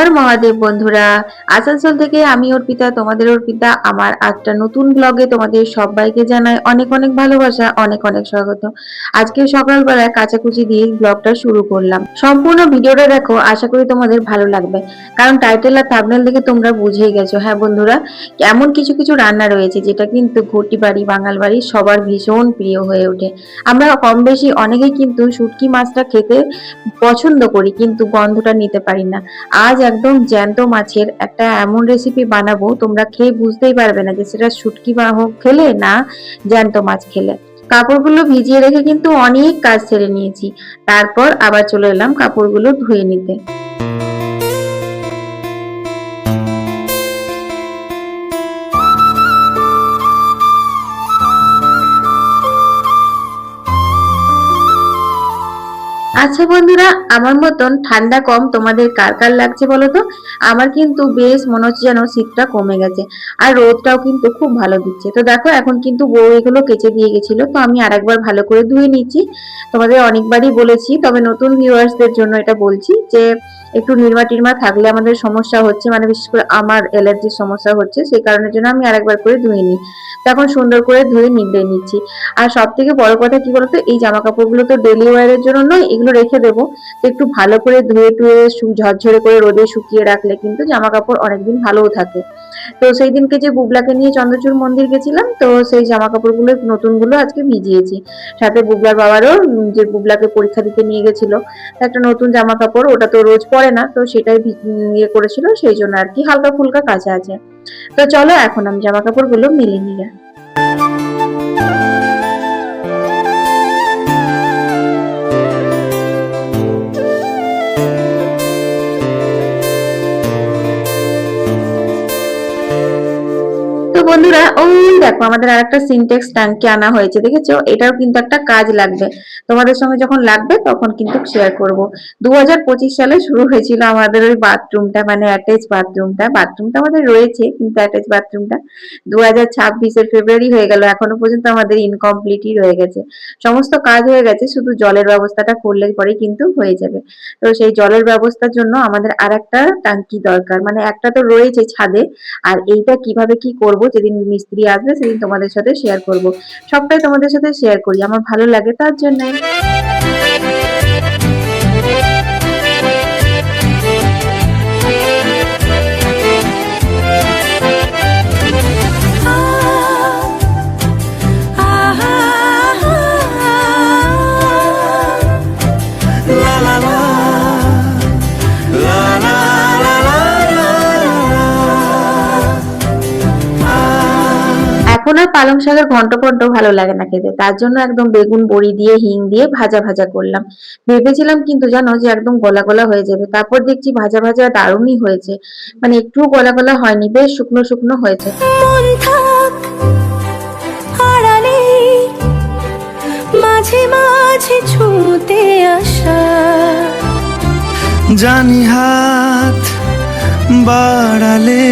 হর মহাদেব বন্ধুরা, আসানসোল থেকে আমি অর্পিতা, তোমাদের অর্পিতা আমার একটা নতুন ব্লগে তোমাদের সবাইকে জানাই অনেক অনেক ভালোবাসা, অনেক অনেক স্বাগত। আজকে সকালবেলায় কাচাকুচি দিয়ে ব্লগটা শুরু করলাম। সম্পূর্ণ ভিডিওটা দেখো, আশা করি তোমাদের ভালো লাগবে, কারণ টাইটেল আর থাম্বনেল দেখে তোমরা বুঝেই গেছো। হ্যাঁ বন্ধুরা, এমন কিছু কিছু রান্না রয়েছে যেটা কিন্তু ঘটি বাড়ি বাঙাল বাড়ি সবার ভীষণ প্রিয় হয়ে ওঠে। আমরা কম বেশি অনেকেই কিন্তু শুটকি মাছটা খেতে পছন্দ করি, কিন্তু গন্ধটা নিতে পারি না। আজ একদম জ্যান্ত মাছের একটা এমন রেসিপি বানাবো, তোমরা খেয়ে বুঝতেই পারবে না যে সেটা শুটকি হোক খেলে না জ্যান্ত মাছ খেলে। কাপড়গুলো ভিজিয়ে রেখে কিন্তু অনেক কাজ সেরে নিয়েছি, তারপর আবার চলে এলাম কাপড়গুলো ধুয়ে নিতে। আচ্ছা বন্ধুরা, আমার মতন ঠান্ডা কম তোমাদের কার কার লাগছে বলো তো? আমার কিন্তু বেশ মনে হচ্ছে যেন শীতটা কমে গেছে, আর রোদটাও কিন্তু খুব ভালো দিচ্ছে। তো দেখো, এখন কিন্তু বউ এগুলো কেচে দিয়ে গেছিল, তো আমি আরেকবার ভালো করে ধুয়ে নিচ্ছি। তোমাদের অনেকবারই বলেছি, তবে নতুন ভিউয়ার্সদের জন্য এটা বলছি যে একটু নির্মা টিরমা থাকলে আমাদের সমস্যা হচ্ছে, মানে বিশেষ করে আমার অ্যালার্জির সমস্যা হচ্ছে, সেই কারণের জন্য আমি আরেকবার করে ধুয়ে নিই। তখন সুন্দর করে ধুয়ে নিগড়ে নিচ্ছি। আর সব থেকে বড় কথা কি বলতো, এই জামা কাপড়গুলো তো ডেলি ওয়ারের জন্য নয়, এগুলো রেখে দেবো। তো একটু ভালো করে ধুয়ে টুয়ে ঝরঝরে করে রোদে শুকিয়ে রাখলে কিন্তু জামা কাপড় অনেকদিন ভালোও থাকে। তো সেই দিনকে যে বুবলাকে নিয়ে চন্দ্রচূড় মন্দির গেছিলাম, তো সেই জামা কাপড়গুলো নতুনগুলো আজকে ভিজিয়েছি। সাথে বুবলার বাবারও যে বুবলাকে পরীক্ষা দিতে নিয়ে গেছিল, একটা নতুন জামা কাপড়, ওটা তো রোজ পরে না, তো সেটাই ইয়ে করেছিল, সেই জন্য আর কি হালকা ফুলকা কাঁচা আছে। তো চলো এখন আমি জামা কাপড়গুলো মেলে নিয়ে। তো বন্ধুরা, ওই দেখো আমাদের আর একটা সিনটেক্স ট্যাঙ্কি আনা হয়েছে, দেখেছো? এটাও কিন্তু একটা কাজ লাগবে, তোমাদের সঙ্গে যখন লাগবে তখন কিন্তু শেয়ার করব। 2025 সালে শুরু হয়েছিল আমাদের ওই বাথরুমটা, মানে অ্যাটাচ বাথরুমটা আমাদের রয়েছে, কিন্তু অ্যাটাচ বাথরুমটা 2026-এর ফেব্রুয়ারি হয়ে গেল, এখনো পর্যন্ত আমাদের ইনকমপ্লিটই রয়ে গেছে। সমস্ত কাজ হয়ে গেছে, শুধু জলের ব্যবস্থাটা করলে পরে কিন্তু হয়ে যাবে। তো সেই জলের ব্যবস্থার জন্য আমাদের আর একটা ট্যাঙ্কি দরকার, মানে একটা তো রয়েছে ছাদে, আর এইটা কিভাবে কি করব যেদিন মিস্ত্রি আসবে সেদিন তোমাদের সাথে শেয়ার করব। সবটাই তোমাদের সাথে শেয়ার করি, আমার ভালো লাগে তার জন্য। এখন আর পালং শাকের ঘন্ট ফন্ট ভালো লাগে না খেতে, তার জন্য একদম বেগুন বড়ি দিয়ে হিং দিয়ে ভাজা ভাজা করলাম। ভেবেছিলাম কিন্তু জানো যে একদম গলা গলা হয়ে যাবে, তারপর দেখছি ভাজা ভাজা দারুণই হয়েছে, মানে একটু গলা গলা হয়নি, বেশ শুকনো শুকনো হয়েছে। মাঝে মাঝে ছুঁতে আসা, জানি হাত বাড়ালে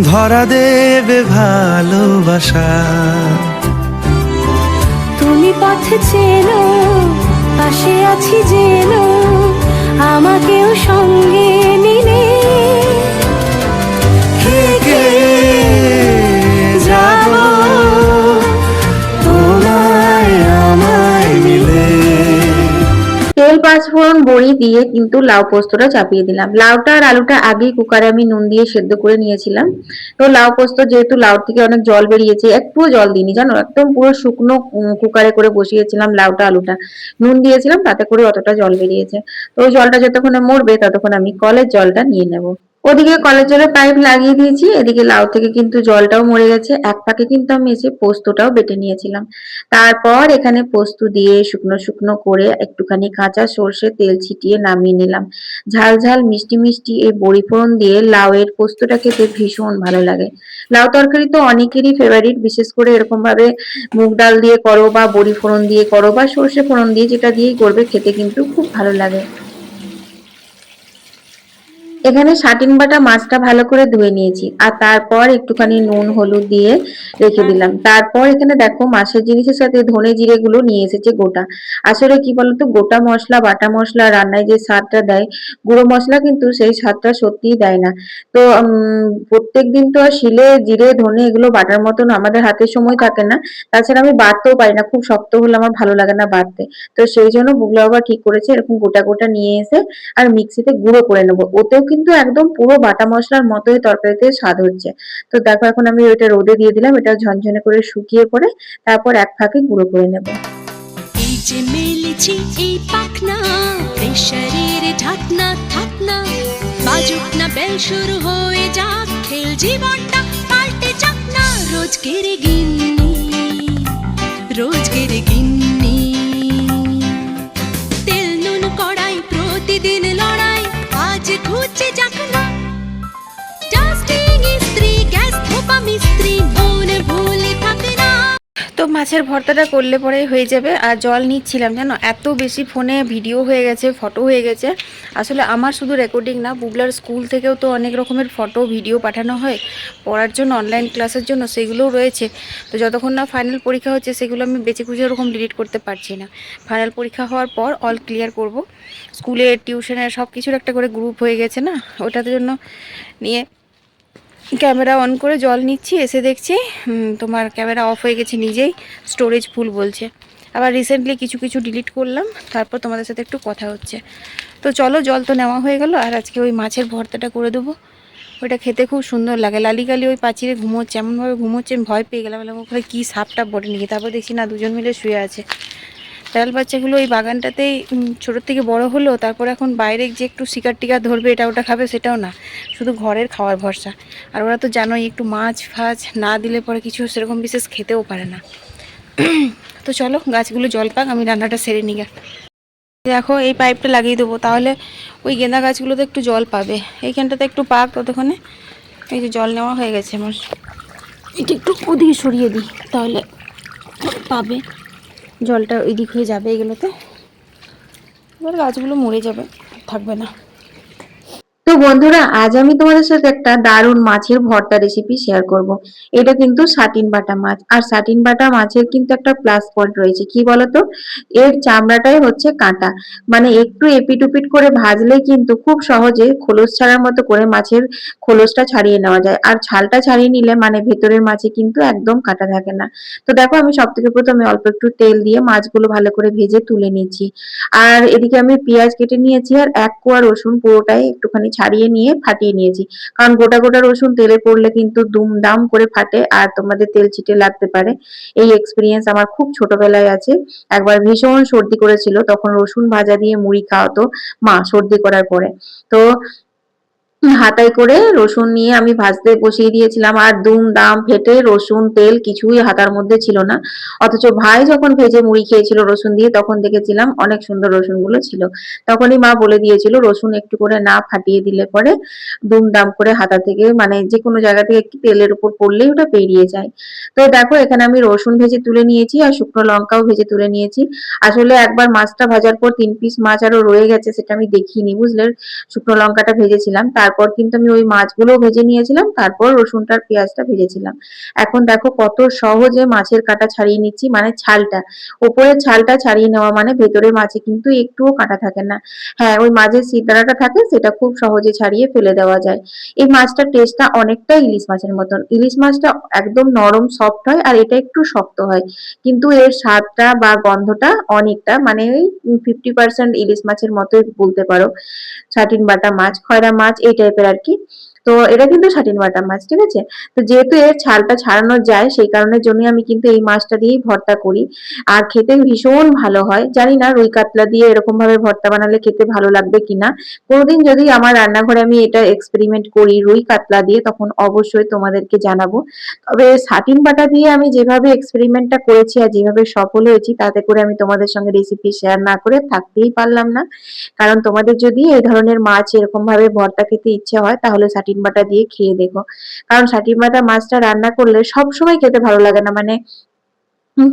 ধরা দেবে ভালোবাসা। তুমি পথে চেনো, পাশে আছি জেনো, আমাকেও সঙ্গে নিলে থেকে যাব তোমায় আমায় মিলে। তেল পাঁচফোড়ন বড়ি দিয়ে কিন্তু লাউ পোস্তটা চাপিয়ে দিলাম। লাউটা আর আলুটা আগেই কুকারে আমি নুন দিয়ে সেদ্ধ করে নিয়েছিলাম। তো লাউ পোস্ত যেহেতু লাউ থেকে অনেক জল বেরিয়েছে, একটুও জল দিইনি জানো, একদম পুরো শুকনো কুকারে করে বসিয়েছিলাম লাউটা আলুটা, নুন দিয়েছিলাম তাতে করে অতটা জল বেরিয়েছে। তো ওই জলটা যতক্ষণে মরবে ততক্ষণ আমি কলের জলটা নিয়ে নেবো। ওদিকে কলের জলের পাইপ লাগিয়ে দিয়েছি, এদিকে লাউ থেকে কিন্তু জলটাও মরে গেছে। এক পাকে কিন্তু আমি এসে পোস্তটাও বেটে নিয়েছিলাম। তারপর এখানে পোস্ত দিয়ে শুকনো শুকনো করে একটুখানি কাঁচা সর্ষে তেল ছিটিয়ে নামিয়ে নিলাম। ঝাল ঝাল মিষ্টি মিষ্টি এই বড়ি ফোড়ন দিয়ে লাউয়ের পোস্তটা খেতে ভীষণ ভালো লাগে। লাউ তরকারি তো অনেকেরই ফেভারিট, বিশেষ করে এরকম ভাবে মুগ ডাল দিয়ে করো বা বড়ি ফোড়ন দিয়ে করো বা সর্ষে ফোড়ন দিয়ে, যেটা দিয়েই করবে খেতে কিন্তু খুব ভালো লাগে। এখানে সাটিন বাটা মাছটা ভালো করে ধুয়ে নিয়েছি, আর তারপর একটুখানি নুন হলুদ দিয়ে রেখে দিলাম। তারপর এখানে দেখো মাছের জিনিসের সাথে ধনে জিরে গুলো নিয়ে এসেছে গোটা। আসলে কি বলতো, গোটা মশলা বাটা মশলা রান্নায় যে স্বাদটা দেয়, গুঁড়ো মশলা কিন্তু সেই স্বাদটা সত্যিই দেয় না। তো প্রত্যেক দিন তো আর শিলে জিরে ধনে এগুলো বাটার মতন আমাদের হাতে সময় থাকে না। তাছাড়া আমি বাটতেও পারি না, খুব শক্ত হলে আমার ভালো লাগে না বাটতে। তো সেই জন্য বুগলা বাবা ঠিক করেছে এরকম গোটা গোটা নিয়ে এসে আর মিক্সিতে গুঁড়ো করে নেবো। ওতেও কিন্তু একদম পুরো বাটা মশলার মতোই তরকারিতে স্বাদ হচ্ছে। তো দেখো এখন আমি ওইটা রোদে দিয়ে দিলাম, এটা ঝনঝনে করে শুকিয়ে পরে তারপর এক ফাঁকে গুঁড়ো করে নেব। এই যে মেলেছি এই পাখনা, প্রেশারের ঢাকনা থাকনা, বাজুক না বেল শুরু হয়ে যাক, খেল জীবনটা পাল্টে যাক না। রোজকের গিন্নি, রোজকের গিন্নি, তেল নুন কড়াই প্রতিদিন লড়াই, আজ ঘুচে যাক না। ডাস্টিং ইস্ত্রি গ্যাস ধোপা মিস্ত্রি, মনে ভুলে থাকে না। তো মাছের ভর্তাটা করলে পরেই হয়ে যাবে। আর জল নিচ্ছিলাম জানো, এত বেশি ফোনে ভিডিও হয়ে গেছে, ফটো হয়ে গেছে। আসলে আমার শুধু রেকর্ডিং না, বুবলার স্কুল থেকেও তো অনেক রকমের ফটো ভিডিও পাঠানো হয় পড়ার জন্য, অনলাইন ক্লাসের জন্য, সেগুলোও রয়েছে। তো যতক্ষণ না ফাইনাল পরীক্ষা হচ্ছে সেগুলো আমি বেছে কুচে ওরকম ডিলিট করতে পারছি না। ফাইনাল পরীক্ষা হওয়ার পর অল ক্লিয়ার করব। স্কুলের টিউশনের সব কিছুর একটা করে গ্রুপ হয়ে গেছে না, ওটার জন্য নিয়ে ক্যামেরা অন করে জল নিচ্ছি, এসে দেখছি তোমার ক্যামেরা অফ হয়ে গেছে নিজেই, স্টোরেজ ফুল বলছে। আবার রিসেন্টলি কিছু কিছু ডিলিট করলাম, তারপর তোমাদের সাথে একটু কথা হচ্ছে। তো চলো, জল তো নেওয়া হয়ে গেল, আর আজকে ওই মাছের ভর্তাটা করে দেবো। ওইটা খেতে খুব সুন্দর লাগে। লালিকালি ওই পাঁচিরে ঘুমোচ্ছে, এমনভাবে ঘুমোচ্ছে আমি ভয় পেয়ে গেলাম, ওখানে কী সাপটা বটে নাকি। তারপর দেখছি না, দুজন মিলে শুয়ে আছে। বেড়াল বাচ্চাগুলো ওই বাগানটাতেই ছোটোর থেকে বড় হলো, তারপর এখন বাইরে যে একটু শিকার টিকার ধরবে, এটা ওটা খাবে সেটাও না, শুধু ঘরের খাওয়ার ভরসা। আর ওরা তো জানোই, একটু মাছ ফাছ না দিলে পরে কিছু সেরকম বিশেষ খেতেও পারে না। তো চলো গাছগুলো জল পাক, আমি রান্নাটা সেরে নিই। দেখো এই পাইপটা লাগিয়ে দেবো, তাহলে ওই গেঁদা গাছগুলোতে একটু জল পাবে। এইখানটাতে একটু পাক ততক্ষণে। এই যে জল নেওয়া হয়ে গেছে আমার, এটা একটু ওদিকে সরিয়ে দিই, তাহলে পাবে জলটা, ওই দিক হয়ে যাবে এগুলোতে। এবার গাছগুলো মরে যাবে, থাকবে না। তো বন্ধুরা, আজ আমি তোমাদের সাথে একটা দারুণ মাছের ভর্তা রেসিপি শেয়ার করব। এটা কিন্তু সাটিন বাটা মাছ, আর সাটিন বাটা মাছের কিন্তু একটা প্লাস পয়েন্ট রয়েছে, কি বলতো, এর চামড়াটাই হচ্ছে কাঁটা। মানে একটু এপিট ওপিট করে ভাজলেই কিন্তু খুব সহজে খোলস ছাড়ার মতো করে মাছের খোলসটা ছাড়িয়ে নেওয়া যায়। আর ছালটা ছাড়িয়ে নিলে মানে ভেতরের মাছে কিন্তু একদম কাঁটা থাকে না। তো দেখো আমি সব থেকে প্রথমে অল্প একটু তেল দিয়ে মাছগুলো ভালো করে ভেজে তুলে নিয়েছি। আর এদিকে আমি পেঁয়াজ কেটে নিয়েছি, আর এক কোয়া রসুন পুরোটাই একটুখানি ছাড়িয়ে নিয়ে ফাটিয়ে নিয়েছি। কারণ গোটা গোটা রসুন তেলে পড়লে কিন্তু দুমদাম করে ফাটে, আর তোমাদের তেল ছিটে লাগতে পারে। এই এক্সপিরিয়েন্স আমার খুব ছোটবেলায় আছে। একবার ভীষণ সর্দি করেছিল, তখন রসুন ভাজা দিয়ে মুড়ি খাওয়াতো মা সর্দি করার পরে। তো হাতায় করে রসুন নিয়ে আমি ভাজতে বসিয়ে দিয়েছিলাম, আর দুমদাম ফেটে রসুন তেল কিছুই হাতার মধ্যে ছিল না। অথচ ভাই যখন ভেজে মুড়ি খেয়েছিল রসুন দিয়ে, তখন দেখেছিলাম অনেক সুন্দর রসুন গুলো ছিল। তখনই মা বলে দিয়েছিল রসুন একটু করে না ফাটিয়ে দিলে পরে দুমদাম করে হাতা থেকে, মানে যে কোনো জায়গা থেকে একটু তেলের উপর পড়লেই ওটা বেরিয়ে যায়। তো দেখো এখানে আমি রসুন ভেজে তুলে নিয়েছি, আর শুকনো লঙ্কাও ভেজে তুলে নিয়েছি। আসলে একবার মাছটা ভাজার পর 3 পিস মাছ আরো রয়ে গেছে, সেটা আমি দেখিনি, বুঝলে। শুকনো লঙ্কাটা ভেজেছিলাম, তারপর কিন্তু আমি ওই মাছগুলো ভেজে নিয়েছিলাম, তারপর রসুনটা আর পেঁয়াজটা ভেজেছিলাম। এখন দেখো কত সহজে মাছের কাঁটা ছাড়িয়ে নিচ্ছি, মানে ছালটা, উপরের ছালটা ছাড়িয়ে নেওয়া মানে ভেতরের মাছে কিন্তু একটুও কাঁটা থাকে না। হ্যাঁ, ওই মাছের সিদ্দারাটা থাকে, সেটা খুব সহজে ছাড়িয়ে ফেলে দেওয়া যায়। এই মাছটার টেস্টটা অনেকটা ইলিশ মাছের মতন। ইলিশ মাছটা একদম নরম সফট হয়, আর এটা একটু শক্ত হয়, কিন্তু এর স্বাদটা বা গন্ধটা অনেকটা, মানে ওই 50% ইলিশ মাছের মতোই বলতে পারো। সাটিন বাটা মাছ, খয়রা মাছ এই টাইপের আর কি। তো এটা কিন্তু সাটিন বাটা মাছ, ঠিক আছে। তো যেহেতু এর ছালটা ছাড়ানো যায়, সেই কারণের জন্য আমি কিন্তু এই মাছটা দিয়েই ভর্তা করি, আর খেতে ভীষণ ভালো হয়। জানি না রুই কাতলা দিয়ে এরকম ভাবে ভর্তা বানালে খেতে ভালো লাগবে কিনা। কোনোদিন যদি আমার রান্নাঘরে আমি এটা এক্সপেরিমেন্ট করি রুই কাতলা দিয়ে, তখন অবশ্যই তোমাদেরকে জানাবো। তবে সাটিন বাটা দিয়ে আমি যেভাবে এক্সপেরিমেন্টটা করেছি আর যেভাবে সফল হয়েছি, তাতে করে আমি তোমাদের সঙ্গে রেসিপি শেয়ার না করে থাকতেই পারলাম না। কারণ তোমাদের যদি এই ধরনের মাছ এরকম ভাবে ভর্তা খেতে ইচ্ছে হয়, তাহলে সাটিন বাটা দিয়ে খেয়ে দেখো। কারণ সাটিন বাটা মাছটা রান্না করলে সব সময় খেতে ভালো লাগে না, মানে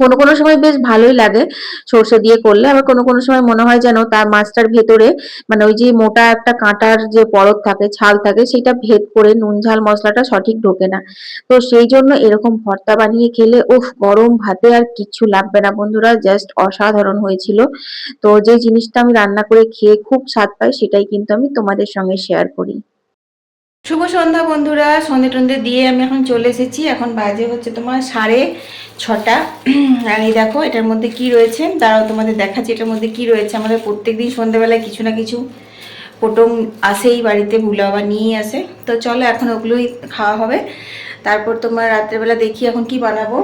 কোনো কোনো সময় বেশ ভালোই লাগে সর্ষে দিয়ে করলে, আবার কোনো কোনো সময় মনে হয় যেন তার মাছটার ভেতরে মানে ওই যে মোটা একটা কাঁটার যে পরত থাকে, ছাল থাকে, সেটা ভেদ করে নুন ঝাল মশলাটা সঠিক ঢোকে না। তো সেই জন্য এরকম ভর্তা বানিয়ে খেলে উফ, গরম ভাতে আর কিচ্ছু লাগবে না বন্ধুরা, জাস্ট অসাধারণ হয়েছিল। তো যে জিনিসটা আমি রান্না করে খেয়ে খুব স্বাদ পাই সেটাই কিন্তু আমি তোমাদের সঙ্গে শেয়ার করি। শুভ সন্ধ্যা বন্ধুরা, সন্ধে টন্ধে দিয়ে আমি এখন চলে এসেছি। এখন বাজে হচ্ছে তোমার 6:30। আর এই দেখো এটার মধ্যে কি রয়েছে, দাঁড়াও তোমাদের দেখাচ্ছি এটার মধ্যে কি রয়েছে। আমাদের প্রত্যেকদিন সন্ধ্যেবেলায় কিছু না কিছু পটম আসেই বাড়িতে, ভুলে আবার নিয়েই আসে। তো চলো এখন ওগুলোই খাওয়া হবে। তারপর তোমার রাত্রেবেলা দেখি এখন কি বানাবো।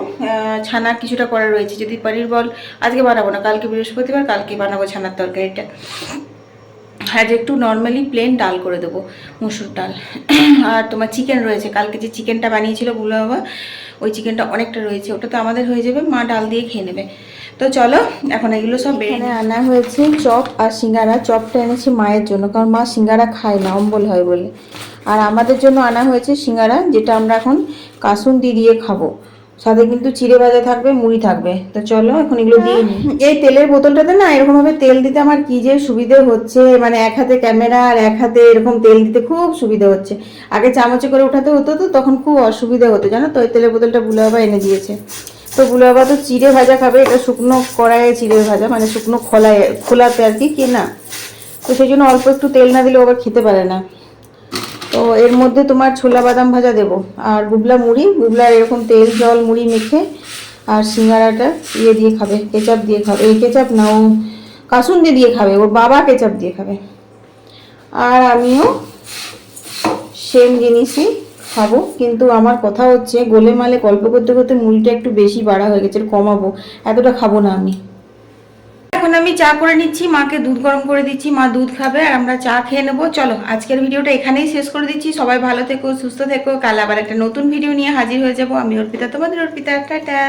ছানা কিছুটা করা রয়েছে, যদি পনির বল আজকে বানাবো না, কালকে বৃহস্পতিবার, কালকে বানাবো ছানার তরকারিটা। আর একটু নর্মালি প্লেন ডাল করে দেবো, মুসুর ডাল। আর তোমার চিকেন রয়েছে, কালকে যে চিকেনটা বানিয়েছিল বুলো বাবা, ওই চিকেনটা অনেকটা রয়েছে, ওটা তো আমাদের হয়ে যাবে, মা ডাল দিয়ে খেয়ে নেবে। তো চলো এখন এগুলো সব এখানে আনা হয়েছে চপ আর সিঙ্গারা। চপটা এনেছি মায়ের জন্য, কারণ মা সিঙ্গারা খায় না, অম্বল হয় বলে। আর আমাদের জন্য আনা হয়েছে সিঙ্গারা, যেটা আমরা এখন কাসুন্দি দিয়ে খাবো। সাথে কিন্তু চিড়ে ভাজা থাকবে, মুড়ি থাকবে। তো চলো এখন এগুলো দিয়ে নিই। এই তেলের বোতলটাতে না এরকম ভাবে তেল দিতে আমার কি যে সুবিধে হচ্ছে, মানে এক হাতে ক্যামেরা আর এক হাতে এরকম তেল দিতে খুব সুবিধা হচ্ছে। আগে চামচে করে উঠাতে হতো, তো তখন খুব অসুবিধা হতো জানো তো। ওই তেলের বোতলটা বুলো বাবা এনে দিয়েছে। তো বুলো বাবা তো চিড়ে ভাজা খাবে, এটা শুকনো কড়াইয়ে চিড়ে ভাজা, মানে শুকনো খোলাতে আর কি কেনা। তো সেই জন্য অল্প একটু তেল না দিলে আবার খেতে পারে না। তো এর মধ্যে তোমার ছোলা বাদাম ভাজা দেবো, আর গুবলা মুড়ি, গুবলা এরকম তেল জল মুড়ি মেখে, আর সিঙ্গারাটা ইয়ে দিয়ে খাবে, কেচাপ দিয়ে খাবে। এই কেচাপ না, ও কাসুন্দি দিয়ে খাবে, ওর বাবা কেচাপ দিয়ে খাবে। আর আমিও সেম জিনিসই খাবো, কিন্তু আমার কথা হচ্ছে গোলেমালে গল্প করতে করতে মুড়িটা একটু বেশি বাড়া হয়ে গেছে, কমাবো, এতটা খাবো না আমি। এখন আমি চা করে নিচ্ছি, মাকে দুধ গরম করে দিচ্ছি, মা দুধ খাবে আর আমরা চা খেয়ে নেবো। চলো আজকের ভিডিওটা এখানেই শেষ করে দিচ্ছি। সবাই ভালো থেকো, সুস্থ থেকো। কাল আবার একটা নতুন ভিডিও নিয়ে হাজির হয়ে যাবো। আমি অর্পিতা, তোমাদের অর্পিতা। টাটা।